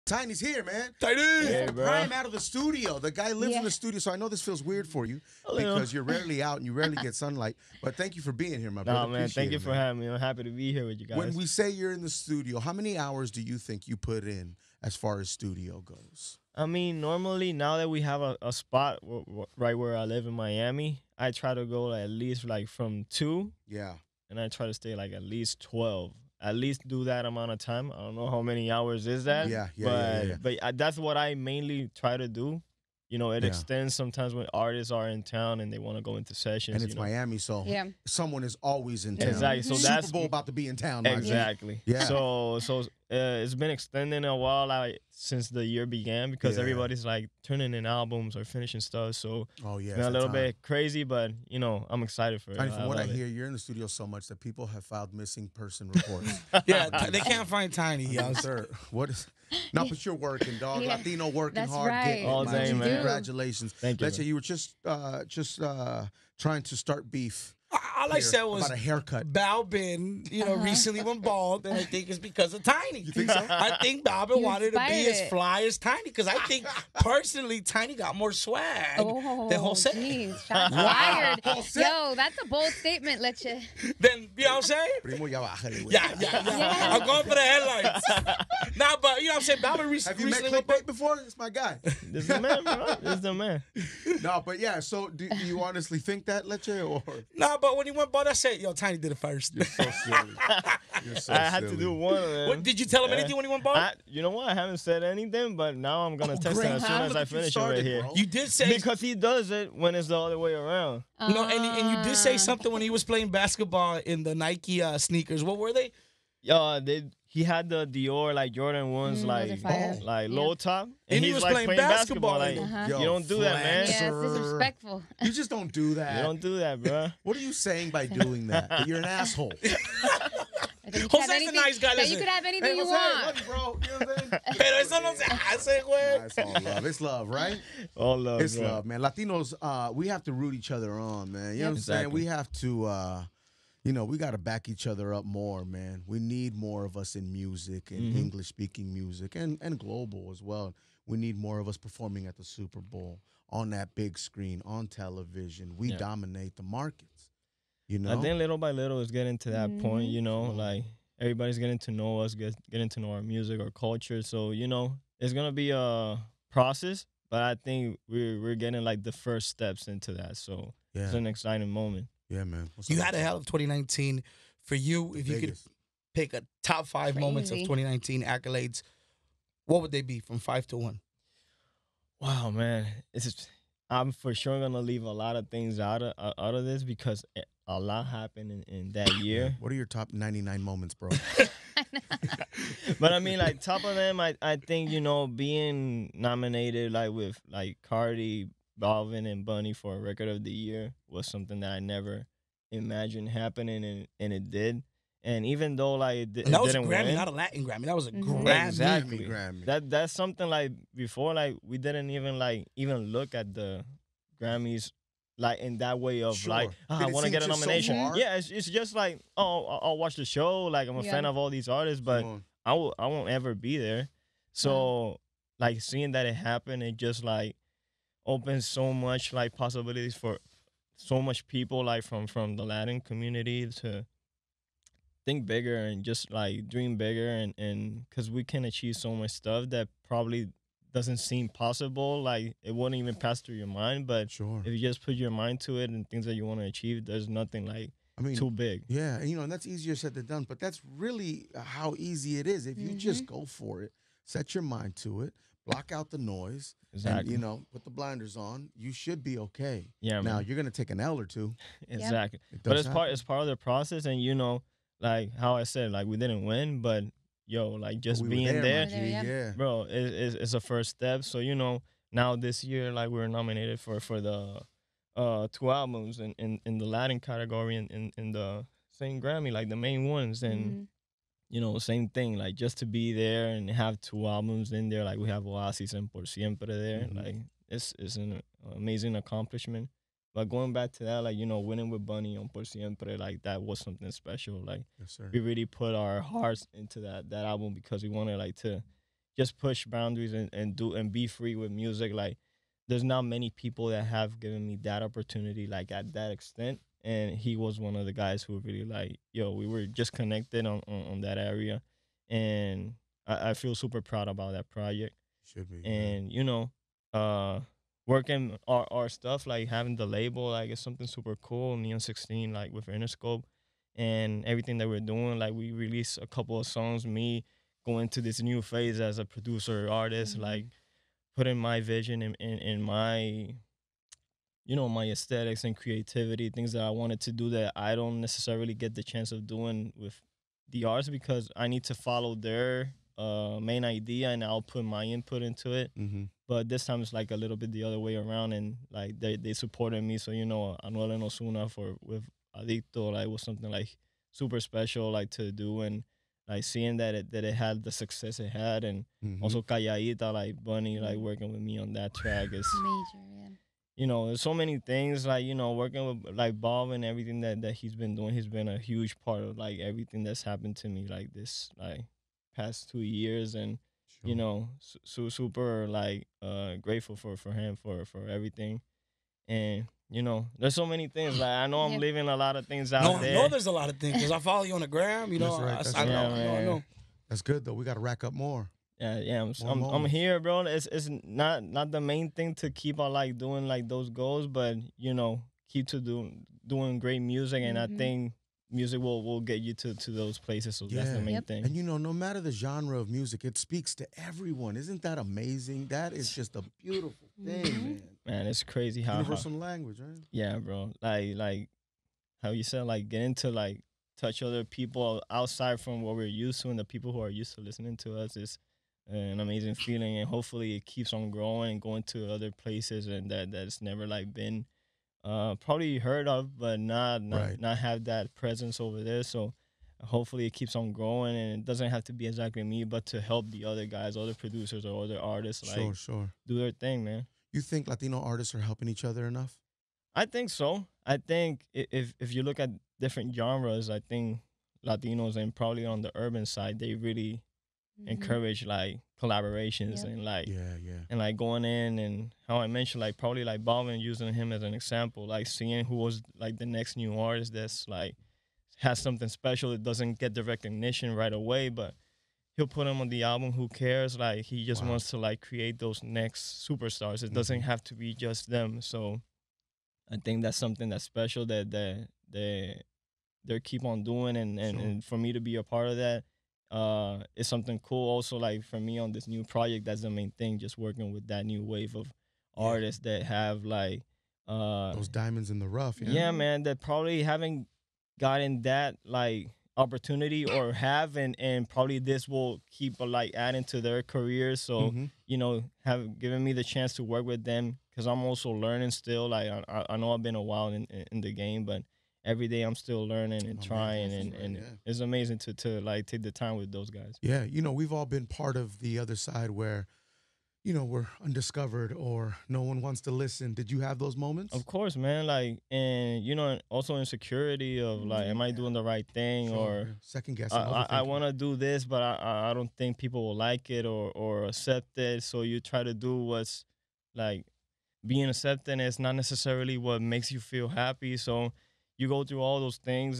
Tiny's here, man. Tainy! Hey, bro. Prime out of the studio. The guy lives in Yeah. the studio, so I know this feels weird for you A little. because you're rarely out and you rarely get sunlight. But thank you for being here, my Nah, brother. man, Appreciate thank you it, for man. having me. I'm happy to be here with you guys. When we say you're in the studio, how many hours do you think you put in as far as studio goes? I mean, normally now that we have a spot right where I live in Miami, I try to go at least like from 2, Yeah. and I try to stay like at least 12. At least do that amount of time. I don't know how many hours is that. But that's what I mainly try to do. You know, it Yeah. extends sometimes when artists are in town and they want to go into sessions. And it's you know? Miami, so Yeah. someone is always in town. Exactly. So Super that's Bowl about to be in town. my man. exactly. Yeah. So it's been extending a while like since the year began because Yeah. everybody's like turning in albums or finishing stuff. So Oh yeah. it's been a little bit crazy, but you know I'm excited for it. Tiny, from what I love it. hear, you're in the studio so much that people have filed missing person reports. Yeah, they can't find Tainy, Yes, yo. sir. What is? No, but you're working, dog. Yeah. Latino working That's hard. right. Getting it, All man. day, man. Congratulations. Thank you, Let's say man. you were just trying to start beef. All I here said was about a haircut. Balvin, recently went bald, and I think it's because of Tainy. You think so? I think Balvin You wanted to be inspired as it. fly as Tainy because I think personally Tainy got more swag than Jose. Jeez, shots fired. Jose. Yo, that's a bold statement, Leche. Then you know what I'm saying? Primo, ya bájale, güey. Yeah. I'm going for the headlights. Nah, but you know what I'm saying? Balvin Have you met recently went Clickbait before? It's my guy. This is the man, bro. This is the man. No, but yeah. So, do you honestly think that, Leche, or Nah, but when he went bald, I said, yo, Tainy did it first. you're so silly? You're so I had to silly. do one of them. What, did you tell him anything when he went bald? You know what? I haven't said anything, but now I'm gonna test great. it as soon as Look I at you finish it started, right here. bro. You did say Because he does it when it's the other way around. and you did say something when he was playing basketball in the Nike sneakers. What were they? He had the Dior like Jordan ones those like are fire. like Yeah. low top, And he he's was like playing basketball Like in them. Yo, you don't do that, man. flex. Yeah, it's disrespectful. You just don't do that. You don't do that, bro. What are you saying by doing that? That you're an asshole. I think you could Jose's have a anything, nice guy, that you listen. could have anything you Jose, want. love you, bro. You know what I'm saying? Pero eso no se hace, güey. Nah, it's all love. It's love, right? All love, It's bro. love, man. Latinos, we have to root each other on, man. You know what I'm saying? Exactly. We have to, we got to back each other up more, man. We need more of us in music and English-speaking music and global as well. We need more of us performing at the Super Bowl, on that big screen, on television. We Yeah. dominate the markets, you know? I think little by little it's getting to that point, you know, like everybody's getting to know us, getting to know our music, our culture. So, you know, it's gonna be a process, but I think we're getting like the first steps into that. So it's Yeah, an exciting moment. yeah, man. What's You up? had a hell of 2019 for you. If you could Vegas. pick a top 5 moments of Crazy. 2019 accolades, what would they be from 5 to 1? Wow, man, I'm for sure gonna leave a lot of things out of this because a lot happened in that year. What are your top 99 moments, bro? But I mean, like top of them, I think being nominated like with like Cardi, Balvin, and Bunny for a Record of the Year was something that I never imagined happening, and it did. And even though like it And that was a didn't Grammy, win, not a Latin Grammy. That was a Mhm. Grammy. exactly. Grammy. That's something like before, like we didn't even look at the Grammys like in that way of Sure. like Did I it want to seem get a just so nomination. far? Yeah, it's just like I'll watch the show. Like I'm a Yeah. fan of all these artists, but Come on. I won't ever be there. So like seeing that it happened, it just like opens so much like possibilities for so much people like from the Latin community to think bigger and just like dream bigger and because we can achieve so much stuff that probably doesn't seem possible. Like it wouldn't even pass through your mind, but Sure. if you just put your mind to it and things that you want to achieve, there's nothing like I mean, too big. yeah, and that's easier said than done, but that's really how easy it is. If you just go for it, set your mind to it, block out the noise, Exactly. and, put the blinders on, you should be okay. Yeah, Now, man. you're going to take an L or two. Exactly. It But does it's part of the process, and like how I said, like we didn't win, but like just We were being there, my G, There, yeah. yeah. bro, it's a first step. So now this year, like we were nominated for the 2 albums in the Latin category in the same Grammy, like the main ones, and same thing, like just to be there and have 2 albums in there, like we have Oasis and Por Siempre there, like it's an amazing accomplishment. But going back to that, like winning with Bunny on Por Siempre, like that was something special. Like Yes, sir. we really put our hearts into that album because we wanted like to just push boundaries and do and be free with music. Like there's not many people that have given me that opportunity like at that extent. And he was one of the guys who really like, yo, we were just connected on that area. And I feel super proud about that project. Should be. Yeah. And, uh working our stuff, like having the label, like it's something super cool. Neon 16, like with Interscope and everything that we're doing. Like we released a couple of songs, me going to this new phase as a producer artist, like putting my vision in my my aesthetics and creativity, things that I wanted to do that I don't necessarily get the chance of doing with the artists because I need to follow their main idea and I'll put my input into it. Mm-hmm. But this time it's like a little bit the other way around, and like they supported me. So Anuel and Osuna for with Adicto like was something like super special like to do, and like seeing that it had the success it had, and Mm-hmm. also Calladita like Bunny like working with me on that track is Major, yeah. there's so many things like working with like Bob and everything that he's been doing. He's been a huge part of like everything that's happened to me like this like past 2 years, and Sure. super like grateful for him for everything. And there's so many things like I know I'm Yeah. leaving a lot of things out No, I there. know there's a lot of things because I follow you on the gram. That's right, that's I right. know, Yeah, I know. man. That's good though. We got to rack up more. Yeah, More I'm moments. here, bro. It's not the main thing to keep on like doing like those goals, but keep to doing great music, and I think music will get you to those places. So that's the Yeah. main Yep. thing. And no matter the genre of music, it speaks to everyone. Isn't that amazing? That is just a beautiful thing, man. Man, it's crazy how Universal language, right? yeah, bro. Like how you said like getting to like touch other people outside from what we're used to, and the people who are used to listening to us is an amazing feeling, and hopefully it keeps on growing and going to other places and that's never like been probably heard of, but not Right. not not have that presence over there. So hopefully it keeps on growing, and it doesn't have to be exactly me, but to help the other guys, other producers or other artists like Sure. do their thing, man. You think Latino artists are helping each other enough? I think so. I think if you look at different genres, I think Latinos and probably on the urban side, they really encourage like collaborations Yep. and like Yeah. and like going in, and how I mentioned like probably like Balvin, using him as an example, like seeing who was like the next new artist that's like has something special. It doesn't get the recognition right away, but he'll put him on the album. Who cares? Like he just Wow. wants to like create those next superstars. It doesn't have to be just them. So I think that's something that's special that they keep on doing, and for me to be a part of that is something cool. Also, like for me on this new project, that's the main thing. Just working with that new wave of Yeah. artists that have like Those diamonds in the rough, yeah? yeah, man, that probably haven't gotten that like opportunity or have, and probably this will keep like adding to their careers. So Mhm. have given me the chance to work with them because I'm also learning still. Like I know I've been a while in the game, but every day I'm still learning and Oh, man, trying, that's and right, and yeah. it's amazing to like take the time with those guys. Yeah, we've all been part of the other side where, we're undiscovered or no one wants to listen. Did you have those moments? Of course, man. Like, and also insecurity of like, am I doing the right thing, Sure, or yeah. Second guessing, I overthinking. want to do this, but I don't think people will like it or accept it. So you try to do what's like being accepted is not necessarily what makes you feel happy. So you go through all those things,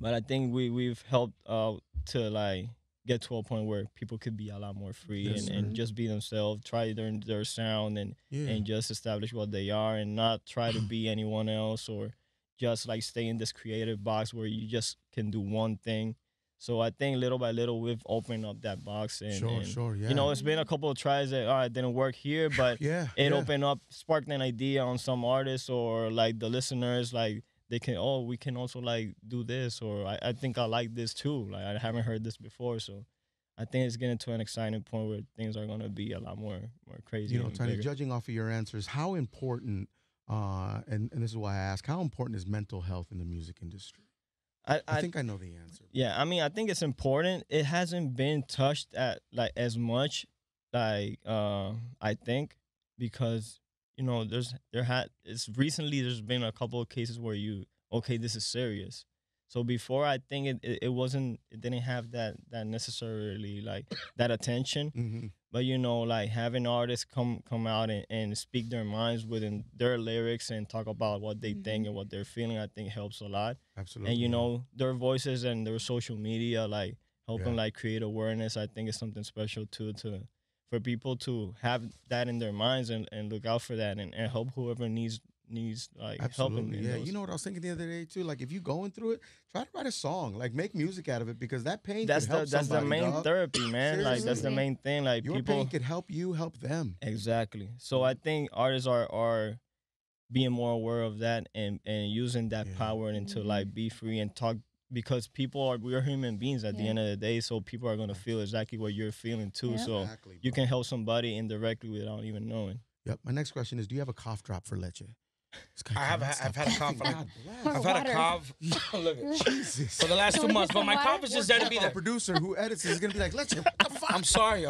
but I think we've helped to like get to a point where people could be a lot more free Yes, and sir. just be themselves, try their sound, Yeah. and just establish what they are, and not try to be anyone else, or just like stay in this creative box where you just can do one thing. So I think little by little we've opened up that box, Sure, yeah. it's been a couple of tries that it didn't work here, but Yeah, it yeah. opened up, sparked an idea on some artists or like the listeners, like they can, we can also like do this, or I think I like this too, like I haven't heard this before. So I think it's getting to an exciting point where things are going to be a lot more crazy and Tiny, bigger. judging off of your answers, how important, and this is why I ask, how important is mental health in the music industry? I think I know the answer. Yeah, I mean, I think it's important. It hasn't been touched at like as much, like I think, because there's been a couple of cases where okay, this is serious. So before, I think it wasn't, it didn't have that necessarily like that attention. Mm-hmm. But like having artists come out and speak their minds within their lyrics and talk about what they think and what they're feeling, I think helps a lot. Absolutely. And their voices and their social media like helping Yeah. like create awareness, I think is something special too, to for people to have that in their minds and look out for that and help whoever needs like helping Absolutely, in yeah. those. You know what I was thinking the other day too? Like, if you're going through it, try to write a song. Like, make music out of it, because that pain That's could help the somebody, main dog. therapy, man. Like that's the Seriously. main thing. Like Your people pain could help you help them. exactly. So I think artists are being more aware of that and using that Yeah. power and to like be free and talk, because we're human beings at the Yeah. end of the day, so people are gonna feel exactly what you're feeling too. Yep. So Exactly, you bro. can help somebody indirectly without even knowing. Yep. My next question is: do you have a cough drop for Leche? This guy I've cannot stop had a cough coughing. for like- God Or bless. I've had a water. cough. Look, Jesus. for the last 2 Can we months, get but my some cough water? is just there to be Our there. producer who edits is gonna be like, Leche, what the fuck? I'm sorry.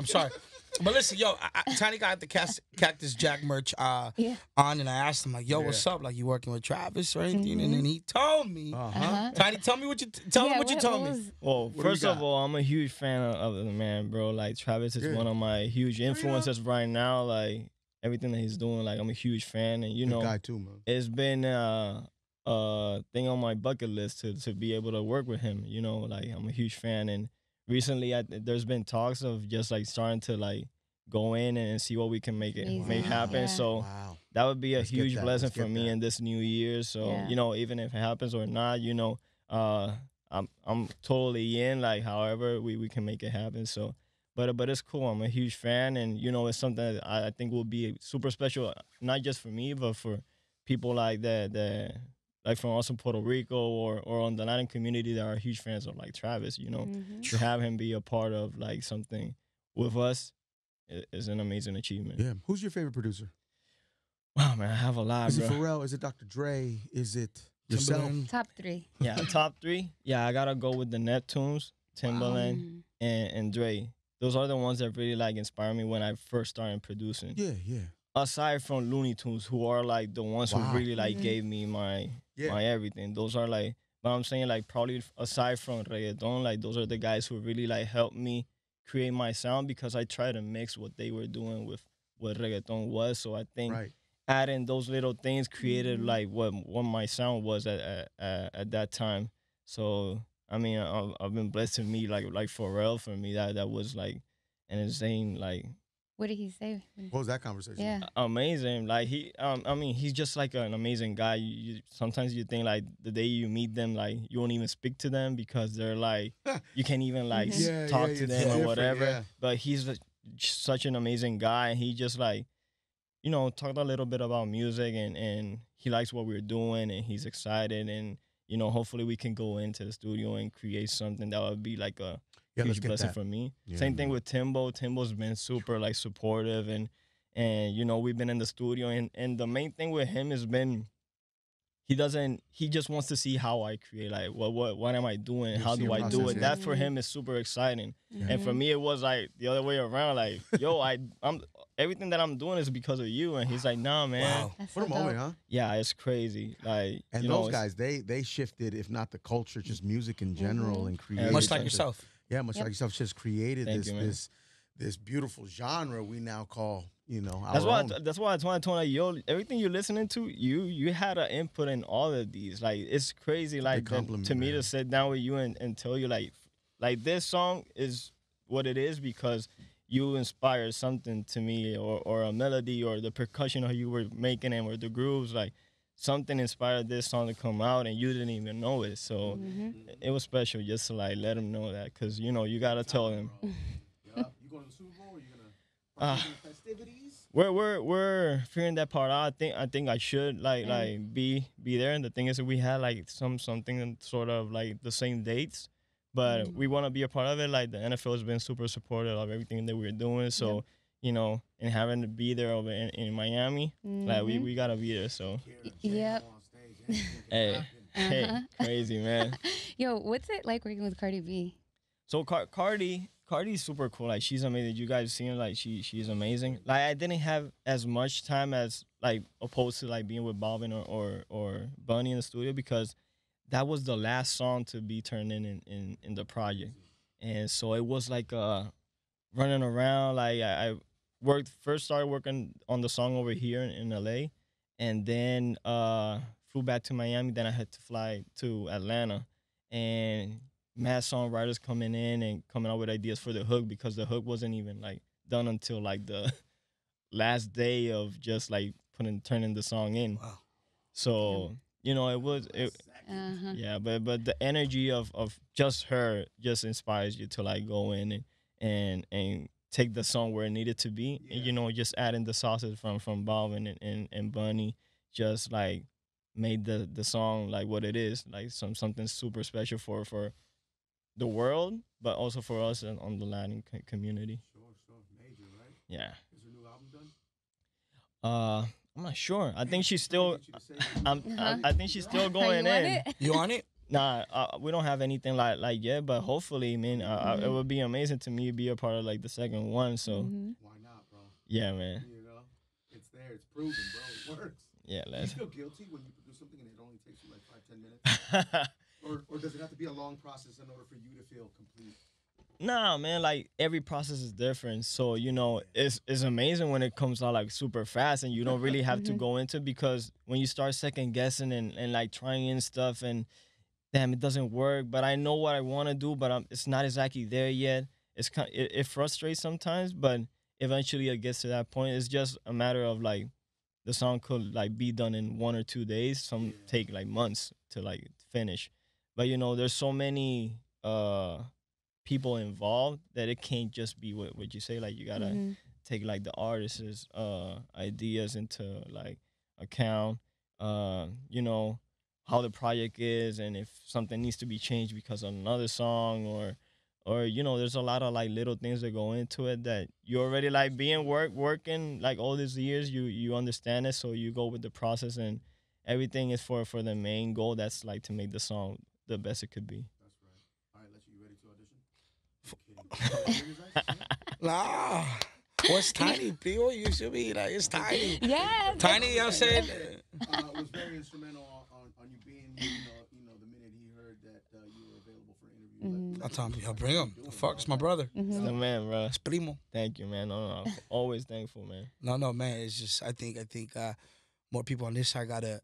But listen, yo, Tiny got the Cactus Jack merch Yeah. on, and I asked him like, "Yo, what's up? Like, you working with Travis or anything?" And then he told me, Uh-huh. "Tiny, tell me what you tell me what you told me." was- Well, do you first of got? all, I'm a huge fan of the man, bro. Like Travis is Good. one of my huge influences right now. Like everything that he's doing, like I'm a huge fan, and Good guy too, man. it's been a thing on my bucket list to be able to work with him. Like I'm a huge fan, and recently there's been talks of just like starting to like go in and see what we can make Amazing. happen. Yeah. So Wow. that would be a Let's get huge that. blessing Let's for get me that. in this new year. So Yeah. even if it happens or not, I'm totally in. Like however we can make it happen. So. But it's cool. I'm a huge fan, and it's something that I think will be super special, not just for me, but for people like that like from also Puerto Rico or on the Latin community that are huge fans of like Travis. Mhm. To have him be a part of like something with us is an amazing achievement. Yeah. Who's your favorite producer? Wow, man, I have a lot, Is it bro. Pharrell? Is it Dr. Dre? Is it yourself? Timberland. Top 3. Yeah, top 3. Yeah, I gotta go with the Neptunes, Timberland, Mhm. and Dre. Those are the ones that really like inspire me when I first started producing. Yeah, yeah. Aside from Looney Tunes, who are like the ones Wow. who really like Mhm. gave me my Yeah. my everything. Those are like, but I'm saying like probably aside from reggaeton, like those are the guys who really like helped me create my sound, because I try to mix what they were doing with what reggaeton was. So I think Right. adding those little things created Mhm. like what my sound was at that time. So I mean, I've been blessed to meet like Pharrell. For me, that was like an insane like What did he say? What was that conversation? Yeah. amazing. Like I mean, he's just like an amazing guy. Sometimes you think like the day you meet them, like you won't even speak to them because they're like you can't even like Mhm. Yeah, talk yeah, to it's them or different, whatever. yeah. But he's such an amazing guy, and he just like talked a little bit about music, and he likes what we're doing, and he's excited, and hopefully we can go into the studio and create something that would be like a Yeah, let's huge get blessing that. for me. Yeah, Same thing man. with Timbo. Timbo's been super like supportive, and we've been in the studio, and the main thing with him has been he just wants to see how I create, like what am I doing, You how see do your I do process, it. yeah. That for him is super exciting. And for Mhm. me it was like the other way around, like yo, I'm everything that I'm doing is because of you. And he's like, nah, man. Wow. That's What a so moment, dope. huh? Yeah, it's crazy. Like And you know, those it's- guys, they shifted, if not the culture, just music in general, Mhm. and created Much like something- yourself. Yeah, much Yep. like yourself, just created Thank you, man. this beautiful genre we now call, our That's why. own. That's why I told like, yo, everything you're listening to, you had an input in all of these. Like, it's crazy. Like big compliment, to me man. to sit down with you and tell you like this song is what it is because you inspired something to me, or a melody, or the percussion how you were making it, or the grooves. Like something inspired this song to come out, and you didn't even know it. So it was special just to like let them know that, because you gotta tell them. You going to the Super Bowl? Or you gonna Uh, partake in the festivities? we're figuring that part out. I think I should like be there. And the thing is that we had like something sort of like the same dates, but we want to be a part of it. Like the NFL has been super supportive of everything that we're doing. So and having to be there over in Miami, like we gotta be there. So Yep. hey, crazy man. Yo, what's it like working with Cardi B? So Cardi's super cool. Like she's amazing. You guys seen her? Like she's amazing. Like I didn't have as much time as like opposed to like being with Balvin or Bunny in the studio, because that was the last song to be turned in the project, and so it was like running around. Like I worked first started working on the song over here in LA, and then flew back to Miami. Then I had to fly to Atlanta, and mad songwriters coming in and coming up with ideas for the hook because the hook wasn't even like done until like the last day of just like putting turning the song in. Wow. So it was it. Uh-huh. Yeah, but the energy of just her just inspires you to like go in and take the song where it needed to be. And, just adding the sauces from Balvin and Bunny just like made the song like what it is, like something super special for the world, but also for us on the Latin community. Sure. Major, right? Yeah. Is her new album done? I'm not sure. I think she's still. Get you to say it. I think she's still Are going you on in. it? You on it? Nah, we don't have anything like yet, but hopefully, I mean, it would be amazing to me to be a part of like the second one. So Mhm. Why not, bro? yeah, man. You know, it's there. It's proven, bro. It works. Yeah, Do you let's. feel guilty when you produce something and it only takes you like 5-10 minutes? Or does it have to be a long process in order for you to feel complete? Nah, man. Like every process is different, so it's amazing when it comes out like super fast, and you don't really have to go into because when you start second guessing and like trying in stuff and damn it doesn't work, but I know what I want to do, but it's not exactly there yet. It frustrates sometimes, but eventually it gets to that point. It's just a matter of like the song could like be done in 1 or 2 days. Some take like months to like finish, but there's so many people involved that it can't just be what you say. Like you gotta take like the artist's ideas into like account. How the project is and if something needs to be changed because of another song or there's a lot of like little things that go into it that you already like being working like all these years you understand it, so you go with the process and everything is for the main goal that's like to make the song the best it could be. That's right. All right, let's you ready to audition? Nah. What's Tiny, Pio? You should be like, it's Tiny. Yeah. Tiny, I'm saying. Was very instrumental on you being here. The minute he heard that you were available for an interview. I told him, yo, bring him. The fuck, it's my brother. It's the man, bro. It's primo. Thank you, man. No, always thankful, man. No, man. It's just I think more people on this side gotta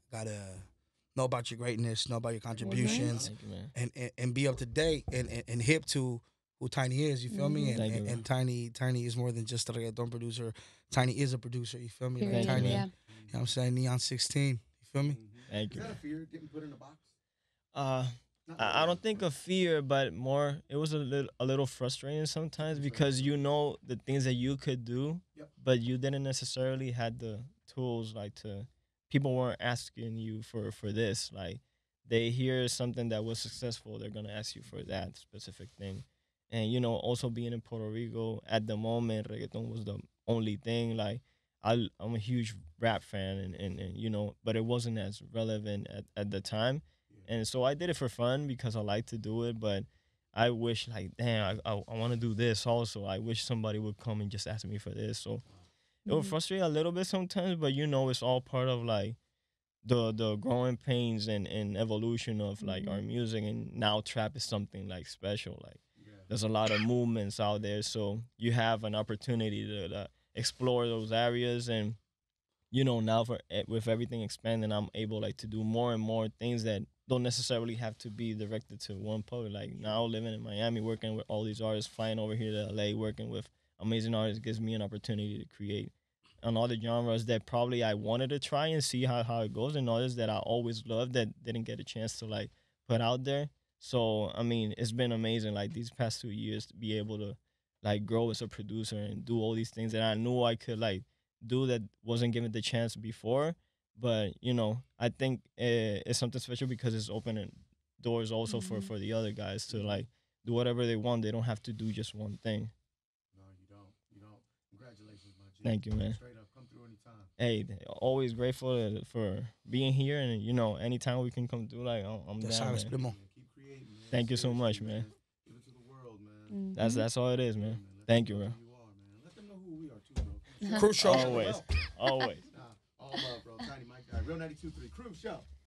know about your greatness, know about your contributions, Thank you, man. and be up to date and hip to who Tiny is. You feel me? Thank you, And Tiny is more than just a reggaeton producer. Tiny is a producer. You feel me? Like Period, Tiny. yeah. You know what I'm saying? Neon 16. You feel me? Thank you. Is that a fear getting put in a box? I don't think of fear, but more it was a little frustrating sometimes because the things that you could do, but you didn't necessarily had the tools like to. People weren't asking you for this. Like they hear something that was successful, they're gonna ask you for that specific thing. And also being in Puerto Rico at the moment, reggaeton was the only thing. Like I'm a huge rap fan, and but it wasn't as relevant at the time. And so I did it for fun because I like to do it, but I wish like, damn, I want to do this also. I wish somebody would come and just ask me for this. So it would frustrate a little bit sometimes, but it's all part of like the growing pains and evolution of like our music. And now trap is something like special. Like there's a lot of movements out there, so you have an opportunity to explore those areas. And now with everything expanding, I'm able like to do more and more things that don't necessarily have to be directed to one public. Like now living in Miami, working with all these artists, flying over here to LA, working with amazing artists gives me an opportunity to create on other genres that probably I wanted to try and see how it goes, and others that I always loved that didn't get a chance to like put out there. So I mean, it's been amazing like these past 2 years to be able to like grow as a producer and do all these things that I knew I could like do that wasn't given the chance before. But I think it's something special because it's opening doors also for the other guys to like do whatever they want. They don't have to do just one thing. No, you don't. You don't. Congratulations, my G. Thank you, man. Straight up, come through anytime. Hey, always grateful for being here, and anytime we can come through, like I'm That's down, how it's man. primo. Keep creating, man. Thank you so much, Seriously, man. Give it to the world, man. That's all it is, man. Let Thank them you, know bro. who you are, man. Let them know who we are too, bro. Crew show. Always, always. All love, bro. Tiny, my guy. Real 92.3 Crew Show.